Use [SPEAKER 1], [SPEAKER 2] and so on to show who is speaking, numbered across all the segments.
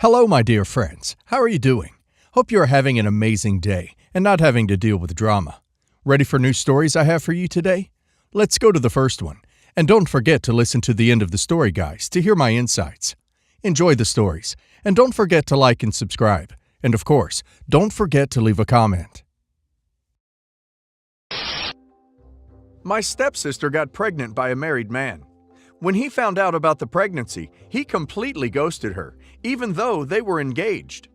[SPEAKER 1] Hello, my dear friends. How are you doing? Hope you are having an amazing day and not having to deal with drama. Ready for new stories I have for you today? Let's go to the first one. And don't forget to listen to the end of the story, guys, to hear my insights. Enjoy the stories. And don't forget to like and subscribe. And of course, don't forget to leave a comment. My stepsister got pregnant by a married man. When he found out about the pregnancy, he completely ghosted her, even though they were engaged.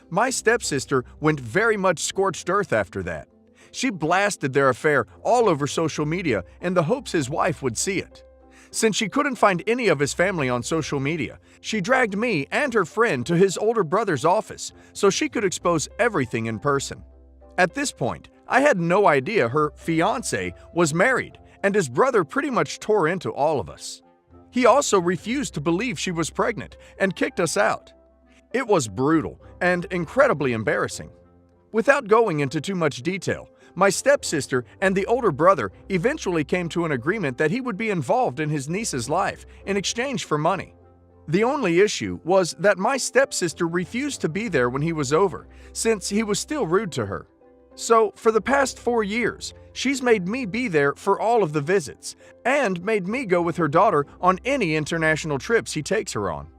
[SPEAKER 1] My stepsister went very much scorched earth after that. She blasted their affair all over social media in the hopes his wife would see it. Since she couldn't find any of his family on social media, she dragged me and her friend to his older brother's office so she could expose everything in person. At this point, I had no idea her fiancé was married, and his brother pretty much tore into all of us. He also refused to believe she was pregnant and kicked us out. It was brutal and incredibly embarrassing. Without going into too much detail, my stepsister and the older brother eventually came to an agreement that he would be involved in his niece's life in exchange for money. The only issue was that my stepsister refused to be there when he was over, since he was still rude to her. So, for the past 4 years, she's made me be there for all of the visits, and made me go with her daughter on any international trips he takes her on.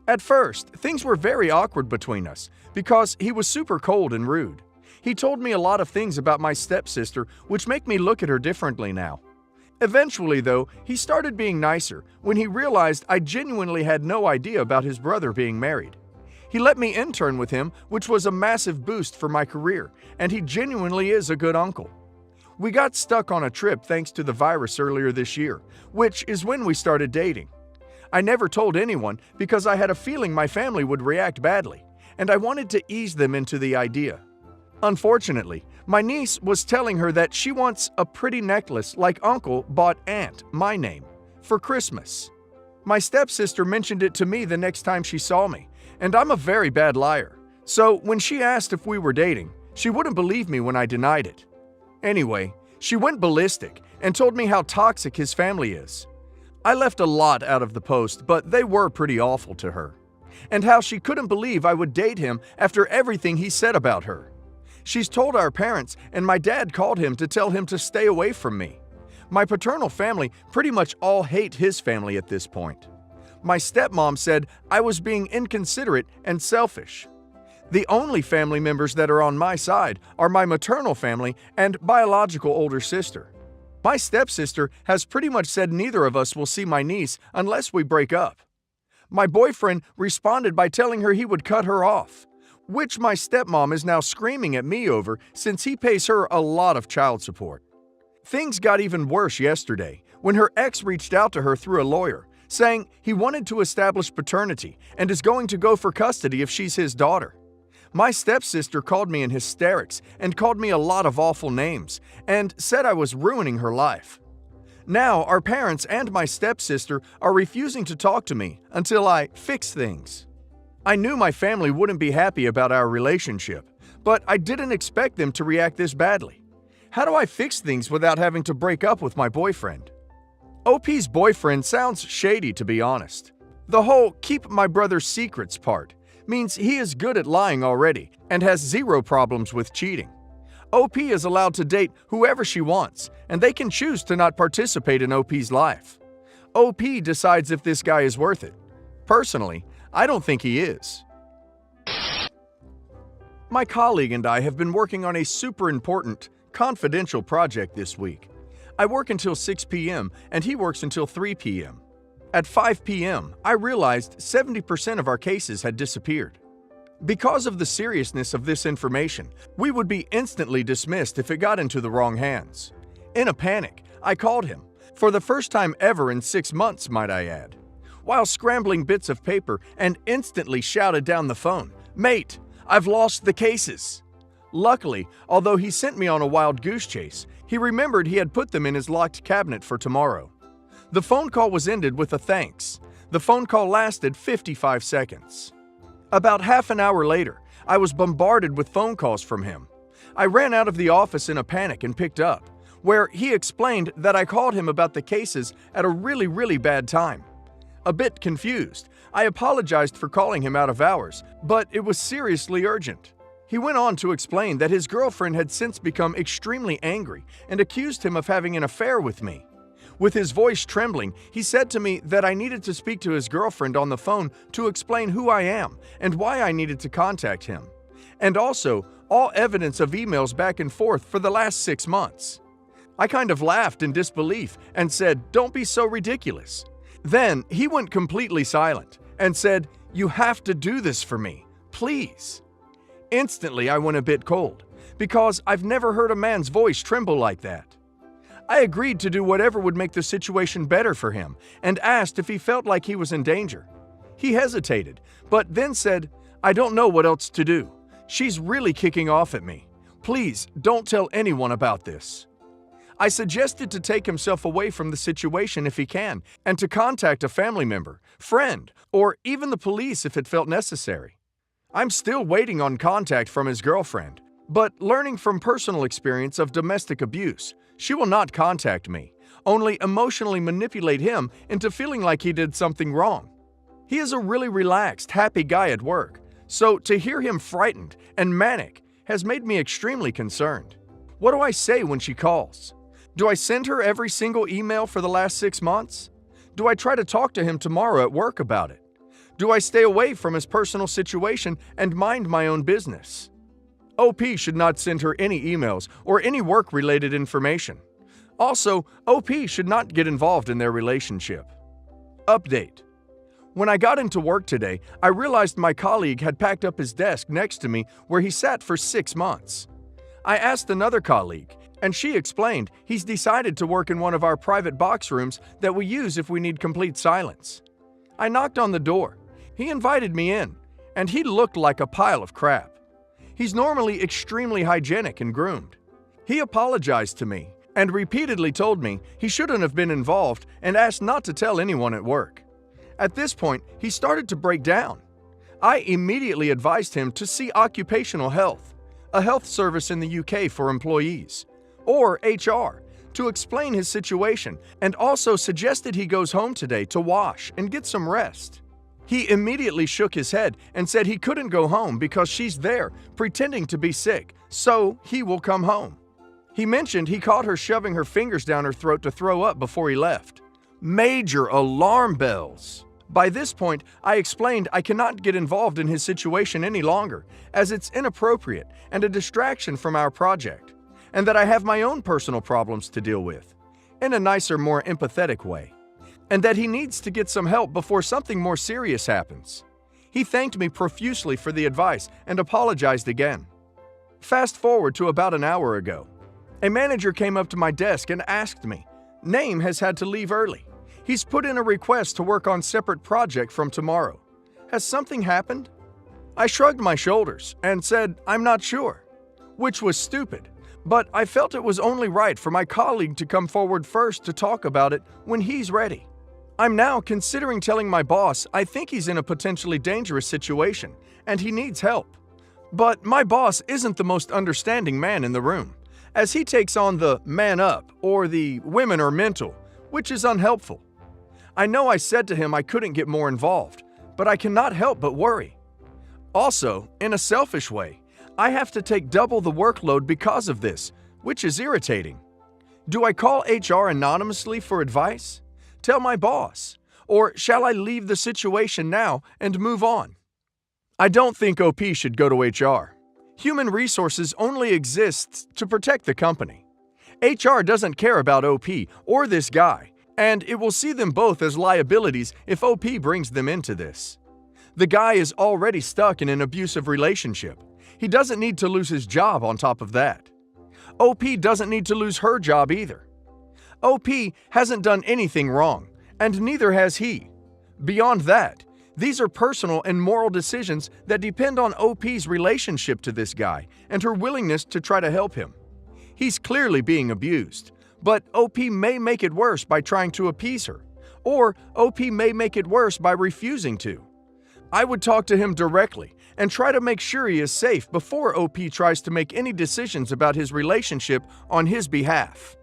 [SPEAKER 1] At first, things were very awkward between us, because he was super cold and rude. He told me a lot of things about my stepsister, which make me look at her differently now. Eventually, though, he started being nicer when he realized I genuinely had no idea about his brother being married. He let me intern with him, which was a massive boost for my career, and he genuinely is a good uncle. We got stuck on a trip thanks to the virus earlier this year, which is when we started dating. I never told anyone because I had a feeling my family would react badly, and I wanted to ease them into the idea. Unfortunately, my niece was telling her that she wants a pretty necklace like Uncle bought Aunt, my name, for Christmas. My stepsister mentioned it to me the next time she saw me, and I'm a very bad liar. So when she asked if we were dating, she wouldn't believe me when I denied it. Anyway, she went ballistic and told me how toxic his family is. I left a lot out of the post, but they were pretty awful to her. And how she couldn't believe I would date him after everything he said about her. She's told our parents, and my dad called him to tell him to stay away from me. My paternal family pretty much all hate his family at this point. My stepmom said I was being inconsiderate and selfish. The only family members that are on my side are my maternal family and biological older sister. My stepsister has pretty much said neither of us will see my niece unless we break up. My boyfriend responded by telling her he would cut her off, which my stepmom is now screaming at me over since he pays her a lot of child support. Things got even worse yesterday when her ex reached out to her through a lawyer, saying he wanted to establish paternity and is going to go for custody if she's his daughter. My stepsister called me in hysterics and called me a lot of awful names and said I was ruining her life. Now our parents and my stepsister are refusing to talk to me until I fix things. I knew my family wouldn't be happy about our relationship, but I didn't expect them to react this badly. How do I fix things without having to break up with my boyfriend? OP's boyfriend sounds shady, to be honest. The whole keep my brother's secrets part means he is good at lying already and has zero problems with cheating. OP is allowed to date whoever she wants, and they can choose to not participate in OP's life. OP decides if this guy is worth it. Personally, I don't think he is. My colleague and I have been working on a super important, confidential project this week. I work until 6 p.m. and he works until 3 p.m. At 5 p.m., I realized 70% of our cases had disappeared. Because of the seriousness of this information, we would be instantly dismissed if it got into the wrong hands. In a panic, I called him, for the first time ever in 6 months, might I add, while scrambling bits of paper, and instantly shouted down the phone, "Mate, I've lost the cases." Luckily, although he sent me on a wild goose chase, he remembered he had put them in his locked cabinet for tomorrow. The phone call was ended with a thanks. The phone call lasted 55 seconds. About half an hour later, I was bombarded with phone calls from him. I ran out of the office in a panic and picked up, where he explained that I called him about the cases at a really bad time. A bit confused, I apologized for calling him out of hours, but it was seriously urgent. He went on to explain that his girlfriend had since become extremely angry and accused him of having an affair with me. With his voice trembling, he said to me that I needed to speak to his girlfriend on the phone to explain who I am and why I needed to contact him, and also all evidence of emails back and forth for the last 6 months. I kind of laughed in disbelief and said, "Don't be so ridiculous." Then he went completely silent and said, "You have to do this for me, please." Instantly, I went a bit cold, because I've never heard a man's voice tremble like that. I agreed to do whatever would make the situation better for him and asked if he felt like he was in danger. He hesitated, but then said, "I don't know what else to do. She's really kicking off at me. Please don't tell anyone about this." I suggested to take himself away from the situation if he can and to contact a family member, friend, or even the police if it felt necessary. I'm still waiting on contact from his girlfriend, but learning from personal experience of domestic abuse, she will not contact me, only emotionally manipulate him into feeling like he did something wrong. He is a really relaxed, happy guy at work, so to hear him frightened and manic has made me extremely concerned. What do I say when she calls? Do I send her every single email for the last 6 months? Do I try to talk to him tomorrow at work about it? Do I stay away from his personal situation and mind my own business? OP should not send her any emails or any work-related information. Also, OP should not get involved in their relationship. Update. When I got into work today, I realized my colleague had packed up his desk next to me where he sat for 6 months. I asked another colleague, and she explained he's decided to work in one of our private box rooms that we use if we need complete silence. I knocked on the door. He invited me in, and he looked like a pile of crap. He's normally extremely hygienic and groomed. He apologized to me and repeatedly told me he shouldn't have been involved and asked not to tell anyone at work. At this point, he started to break down. I immediately advised him to see occupational health, a health service in the UK for employees, or HR, to explain his situation, and also suggested he goes home today to wash and get some rest. He immediately shook his head and said he couldn't go home because she's there pretending to be sick, so he will come home. He mentioned he caught her shoving her fingers down her throat to throw up before he left. Major alarm bells. By this point, I explained I cannot get involved in his situation any longer, as it's inappropriate and a distraction from our project, and that I have my own personal problems to deal with, in a nicer, more empathetic way, and that he needs to get some help before something more serious happens. He thanked me profusely for the advice and apologized again. Fast forward to about an hour ago. A manager came up to my desk and asked me, "Name has had to leave early. He's put in a request to work on separate project from tomorrow. Has something happened?" I shrugged my shoulders and said, "I'm not sure," which was stupid, but I felt it was only right for my colleague to come forward first to talk about it when he's ready. I'm now considering telling my boss I think he's in a potentially dangerous situation and he needs help. But my boss isn't the most understanding man in the room, as he takes on the man up or the women are mental, which is unhelpful. I know I said to him I couldn't get more involved, but I cannot help but worry. Also, in a selfish way, I have to take double the workload because of this, which is irritating. Do I call HR anonymously for advice? Tell my boss? Or shall I leave the situation now and move on? I don't think OP should go to HR. Human resources only exists to protect the company. HR doesn't care about OP or this guy, and it will see them both as liabilities if OP brings them into this. The guy is already stuck in an abusive relationship. He doesn't need to lose his job on top of that. OP doesn't need to lose her job either. OP hasn't done anything wrong, and neither has he. Beyond that, these are personal and moral decisions that depend on OP's relationship to this guy and her willingness to try to help him. He's clearly being abused, but OP may make it worse by trying to appease her, or OP may make it worse by refusing to. I would talk to him directly and try to make sure he is safe before OP tries to make any decisions about his relationship on his behalf.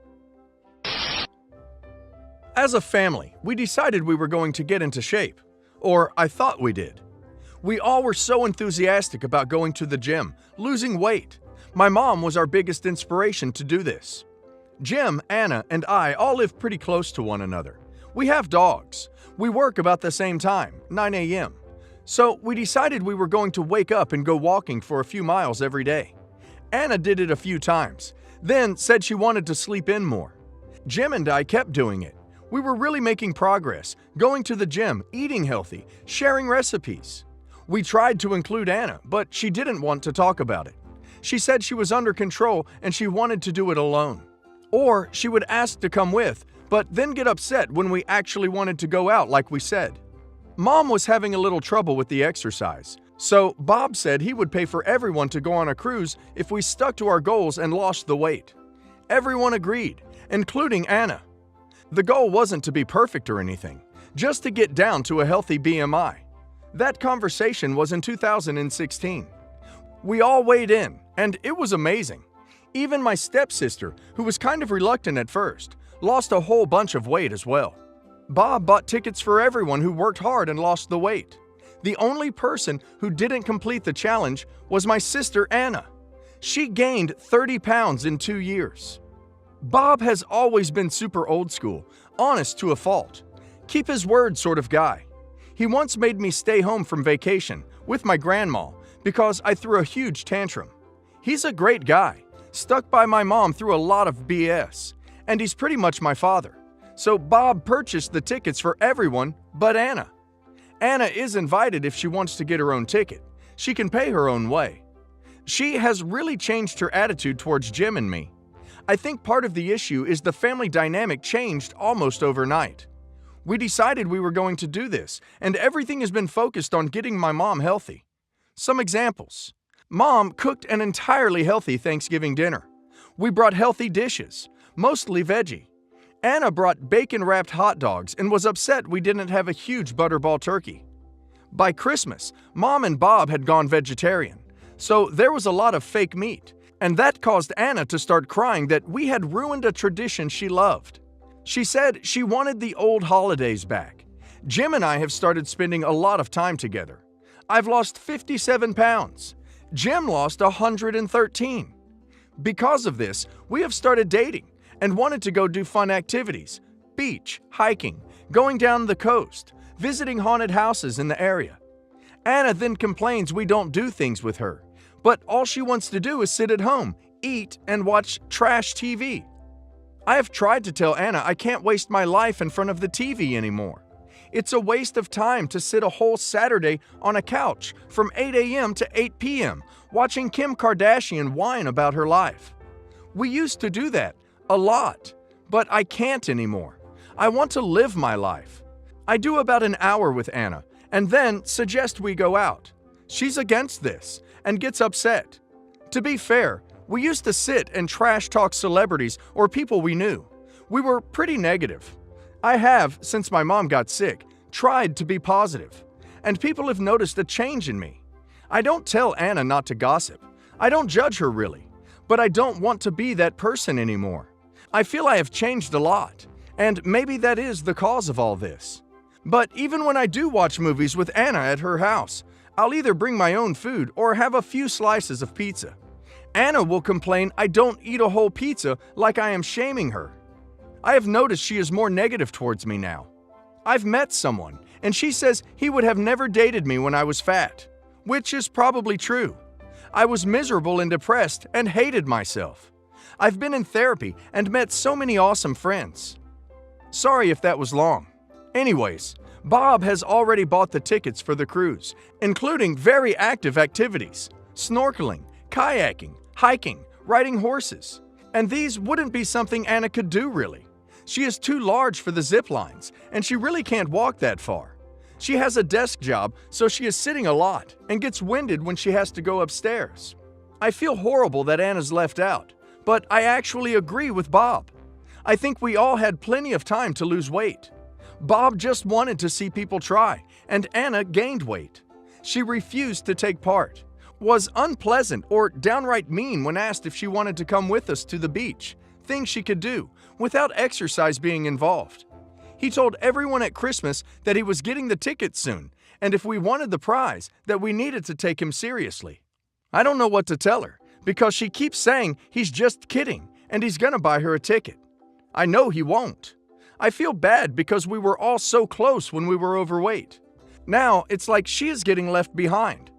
[SPEAKER 1] As a family, we decided we were going to get into shape. Or I thought we did. We all were so enthusiastic about going to the gym, losing weight. My mom was our biggest inspiration to do this. Jim, Anna, and I all live pretty close to one another. We have dogs. We work about the same time, 9 a.m. So we decided we were going to wake up and go walking for a few miles every day. Anna did it a few times, then said she wanted to sleep in more. Jim and I kept doing it. We were really making progress, going to the gym, eating healthy, sharing recipes. We tried to include Anna, but she didn't want to talk about it. She said she was under control and she wanted to do it alone. Or she would ask to come with, but then get upset when we actually wanted to go out like we said. Mom was having a little trouble with the exercise, so Bob said he would pay for everyone to go on a cruise if we stuck to our goals and lost the weight. Everyone agreed, including Anna. The goal wasn't to be perfect or anything, just to get down to a healthy BMI. That conversation was in 2016. We all weighed in, and it was amazing. Even my stepsister, who was kind of reluctant at first, lost a whole bunch of weight as well. Bob bought tickets for everyone who worked hard and lost the weight. The only person who didn't complete the challenge was my sister Anna. She gained 30 pounds in 2 years. Bob has always been super old school, honest to a fault. Keep his word sort of guy. He once made me stay home from vacation with my grandma because I threw a huge tantrum. He's a great guy, stuck by my mom through a lot of BS, and he's pretty much my father. So Bob purchased the tickets for everyone but Anna. Anna is invited if she wants to get her own ticket. She can pay her own way. She has really changed her attitude towards Jim and me. I think part of the issue is the family dynamic changed almost overnight. We decided we were going to do this, and everything has been focused on getting my mom healthy. Some examples. Mom cooked an entirely healthy Thanksgiving dinner. We brought healthy dishes, mostly veggie. Anna brought bacon-wrapped hot dogs and was upset we didn't have a huge butterball turkey. By Christmas, Mom and Bob had gone vegetarian, so there was a lot of fake meat, and that caused Anna to start crying that we had ruined a tradition she loved. She said she wanted the old holidays back. Jim and I have started spending a lot of time together. I've lost 57 pounds. Jim lost 113. Because of this, we have started dating and wanted to go do fun activities, beach, hiking, going down the coast, visiting haunted houses in the area. Anna then complains we don't do things with her, but all she wants to do is sit at home, eat, and watch trash TV. I have tried to tell Anna I can't waste my life in front of the TV anymore. It's a waste of time to sit a whole Saturday on a couch from 8 a.m. to 8 p.m. watching Kim Kardashian whine about her life. We used to do that a lot, but I can't anymore. I want to live my life. I do about an hour with Anna and then suggest we go out. She's against this and gets upset. To be fair, we used to sit and trash talk celebrities or people we knew. We were pretty negative. I have, since my mom got sick, tried to be positive, and people have noticed a change in me. I don't tell Anna not to gossip. I don't judge her really, but I don't want to be that person anymore. I feel I have changed a lot, and maybe that is the cause of all this. But even when I do watch movies with Anna at her house, I'll either bring my own food or have a few slices of pizza. Anna will complain I don't eat a whole pizza like I am shaming her. I have noticed she is more negative towards me now. I've met someone, and she says he would have never dated me when I was fat, which is probably true. I was miserable and depressed and hated myself. I've been in therapy and met so many awesome friends. Sorry if that was long. Anyways, Bob has already bought the tickets for the cruise, including very active activities, snorkeling, kayaking, hiking, riding horses. And these wouldn't be something Anna could do really. She is too large for the zip lines, and she really can't walk that far. She has a desk job, so she is sitting a lot and gets winded when she has to go upstairs. I feel horrible that Anna's left out, but I actually agree with Bob. I think we all had plenty of time to lose weight. Bob just wanted to see people try, and Anna gained weight. She refused to take part, was unpleasant or downright mean when asked if she wanted to come with us to the beach, things she could do without exercise being involved. He told everyone at Christmas that he was getting the tickets soon, and if we wanted the prize, that we needed to take him seriously. I don't know what to tell her, because she keeps saying he's just kidding and he's gonna buy her a ticket. I know he won't. I feel bad because we were all so close when we were overweight. Now it's like she is getting left behind.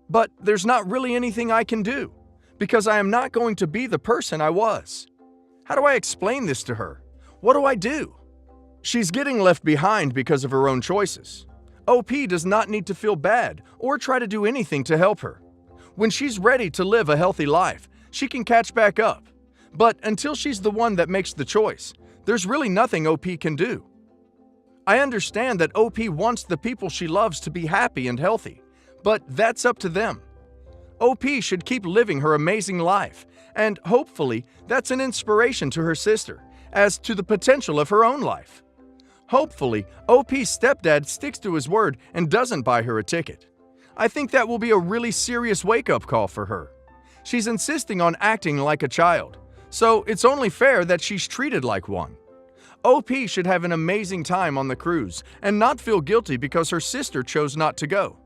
[SPEAKER 1] But there's not really anything I can do, because I am not going to be the person I was. How do I explain this to her? What do I do? She's getting left behind because of her own choices. OP does not need to feel bad or try to do anything to help her. When she's ready to live a healthy life, she can catch back up. But until she's the one that makes the choice, there's really nothing OP can do. I understand that OP wants the people she loves to be happy and healthy, but that's up to them. OP should keep living her amazing life, and hopefully that's an inspiration to her sister as to the potential of her own life. Hopefully, OP's stepdad sticks to his word and doesn't buy her a ticket. I think that will be a really serious wake-up call for her. She's insisting on acting like a child, so it's only fair that she's treated like one. OP should have an amazing time on the cruise and not feel guilty because her sister chose not to go.